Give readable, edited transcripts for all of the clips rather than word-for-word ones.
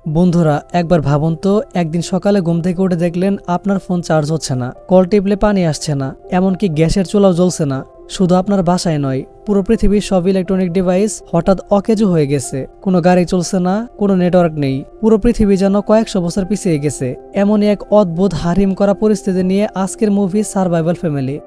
বন্ধুরা একবার ভাবুন তো, একদিন সকালে ঘুম থেকে উঠে দেখলেন আপনার ফোন চার্জ হচ্ছে না, কল টিপলে পানি আসছে না, এমনকি গ্যাসের চুলাও জ্বলছে না। শুধু আপনার বাসায় নয়, পুরো পৃথিবীর সব ইলেকট্রনিক ডিভাইস হঠাৎ অকেজো হয়ে গেছে। কোনো গাড়ি চলছে না, কোনো নেটওয়ার্ক নেই, পুরো পৃথিবী যেন কয়েকশো বছর পিছিয়ে গেছে। এমনই এক অদ্ভুত হারিম করা পরিস্থিতি নিয়ে আজকের মুভি সারভাইভাল ফ্যামিলি।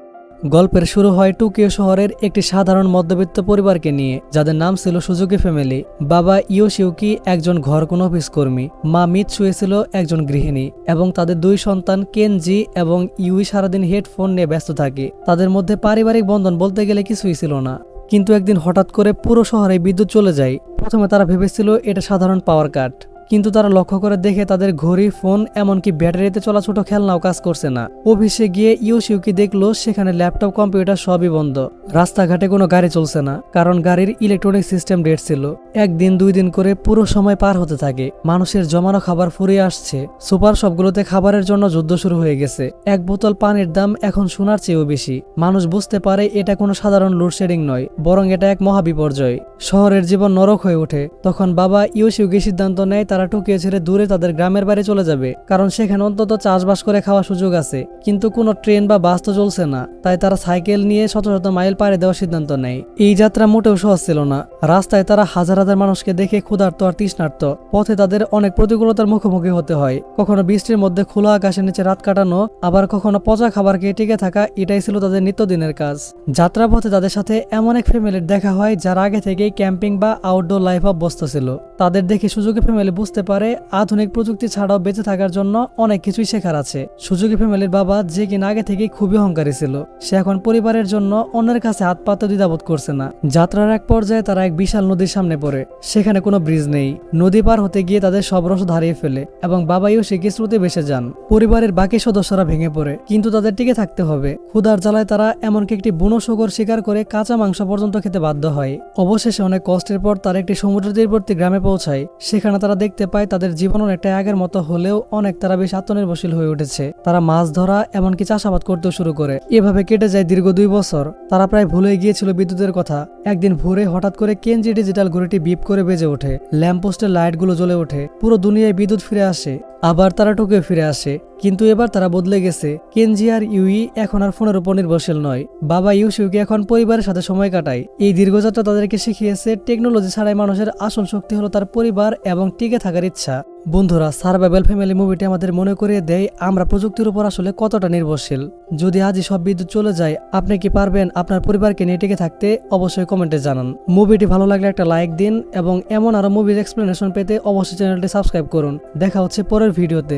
গল্পের শুরু হয় টোকিও শহরের একটি সাধারণ মধ্যবিত্ত পরিবারকে নিয়ে, যাদের নাম ছিল সুজুকি ফ্যামিলি। বাবা ইয়োশিউকি একজন ঘরকোনো অফিস কর্মী, মা মিৎসুয়ে ছিল একজন গৃহিণী, এবং তাদের দুই সন্তান কেনজি এবং ইউই সারাদিন হেডফোন নিয়ে ব্যস্ত থাকে। তাদের মধ্যে পারিবারিক বন্ধন বলতে গেলে কিছুই ছিল না। কিন্তু একদিন হঠাৎ করে পুরো শহরে বিদ্যুৎ চলে যায়। প্রথমে তারা ভেবেছিল এটা সাধারণ পাওয়ার কাট, কিন্তু তারা লক্ষ্য করে দেখে তাদের ঘড়ি, ফোন, এমনকি ব্যাটারিতে চলা ছোট খেলনাও কাজ করছে না। অফিসে গিয়ে ইয়োশিউকি দেখলো সেখানে ল্যাপটপ, কম্পিউটার সবই বন্ধ। রাস্তাঘাটে কোনো গাড়ি চলছে না, কারণ গাড়ির ইলেকট্রনিক সিস্টেম ডেড ছিল। একদিন দুই দিন করে পুরো সময় পার হতে থাকে। মানুষের জমানো খাবার ফুরিয়ে আসছে। সুপার শপগুলোতে খাবারের জন্য যুদ্ধ শুরু হয়ে গেছে। এক বোতল পানির দাম এখন সোনার চেয়েও বেশি। মানুষ বুঝতে পারে এটা কোনো সাধারণ লোডশেডিং নয়, বরং এটা এক মহাবিপর্যয়। শহরের জীবন নরক হয়ে ওঠে। তখন বাবা ইয়োশিউকি সিদ্ধান্ত নেয় তারা টোকিও ছেড়ে দূরে তাদের গ্রামের বাড়ি চলে যাবে, কারণ সেখানে অন্তত চাষবাস করে খাওয়ার সুযোগ আছে। কিন্তু কোনো ট্রেন বা বাস তো চলছে না, তাই তারা সাইকেল নিয়ে শত শত মাইল পাড়ি দেওয়ার সিদ্ধান্ত নেয়। এই যাত্রা মোটেও সহজ ছিল না। রাস্তায় তারা হাজার হাজার মানুষকে দেখে ক্ষুধার্ত আর তৃষ্ণার্ত। পথে তাদের অনেক প্রতিকূলতার মুখোমুখি হতে হয়। কখনো বৃষ্টির মধ্যে খোলা আকাশের নিচে রাত কাটানো, আবার কখনো পচা খাবার খেয়ে টিকে থাকা, এটাই ছিল তাদের নিত্যদিনের কাজ। যাত্রাপথে তাদের সাথে এমন এক ফ্যামিলির দেখা হয় যারা আগে থেকেই ক্যাম্পিং বা আউটডোর লাইফ অভ্যস্ত ছিল। তাদের দেখে সুজুকি ফ্যামিলি বুঝতে পারে আধুনিক প্রযুক্তি ছাড়াও বেঁচে থাকার জন্য অনেক কিছুই শেখার আছে। সুজুকি ফ্যামিলির বাবা, যে কিনা আগে থেকেই খুবই অহংকারী ছিল, সে এখন পরিবারের জন্য অন্যের কাছে হাত পাততে দ্বিধাবোধ করছে না। যাত্রার এক পর্যায়ে তারা এক বিশাল নদীর সামনে পড়ে। সেখানে কোনো ব্রিজ নেই। নদী পার হতে গিয়ে তাদের সব রসদ হারিয়ে ফেলে এবং বাবা ইয়োশিকি স্রোতে ভেসে যান। পরিবারের বাকি সদস্যরা ভেঙে পড়ে, কিন্তু তাদের টিকে থাকতে হবে। ক্ষুধার জ্বালায় তারা এমনকি একটি বুনো শুকর শিকার করে কাঁচা মাংস পর্যন্ত খেতে বাধ্য হয়। অবশেষে অনেক কষ্টের পর তারা একটি সমুদ্র তীরবর্তী গ্রামে পৌঁছায়। সেখানে তারা দেখতে পায় তাদের জীবন অনেকটা আগের মতো হলেও অনেক তারা বেশ আত্মনির্ভরশীল হয়ে উঠেছে। তারা মাছ ধরা এমনকি চাষাবাদ করতেও শুরু করে। এভাবে কেটে যায় দীর্ঘ 2 বছর। তারা প্রায় ভুলে গিয়েছিল বিদ্যুতের কথা। একদিন ভোরে হঠাৎ করে কেনজি ডিজিটাল ঘড়িটি বিপ করে বেজে ওঠে। ল্যাম্পপোস্টের লাইটগুলো জ্বলে ওঠে। পুরো দুনিয়ায় বিদ্যুৎ ফিরে আসে। আবার তারা টোকিও ফিরে আসে। কিন্তু এবার তারা বদলে গেছে। কেনজি আর ইউই এখন আর ফোনের উপর নির্ভরশীল নয়। বাবা ইয়োশিউকি এখন পরিবারের সাথে সময় কাটায়। এই দীর্ঘযাত্রা তাদেরকে শিখিয়েছে টেকনোলজি ছাড়াই মানুষের আসল শক্তি হলো তার পরিবার এবং টিকে থাকার ইচ্ছা। বন্ধুরা, সারভাইভাল ফ্যামিলি মুভিটি আমাদের মনে করিয়ে দেয় আমরা প্রযুক্তির উপর আসলে কতটা নির্ভরশীল। যদি আজই সব বিদ্যুৎ চলে যায়, আপনি কি পারবেন আপনার পরিবারকে নিয়ে টিকে থাকতে? অবশ্যই কমেন্টে জানান। মুভিটি ভালো লাগলে একটা লাইক দিন এবং এমন আরো মুভির এক্সপ্লেনেশন পেতে অবশ্যই চ্যানেলটি সাবস্ক্রাইব করুন। দেখা হচ্ছে পরের ভিডিওতে।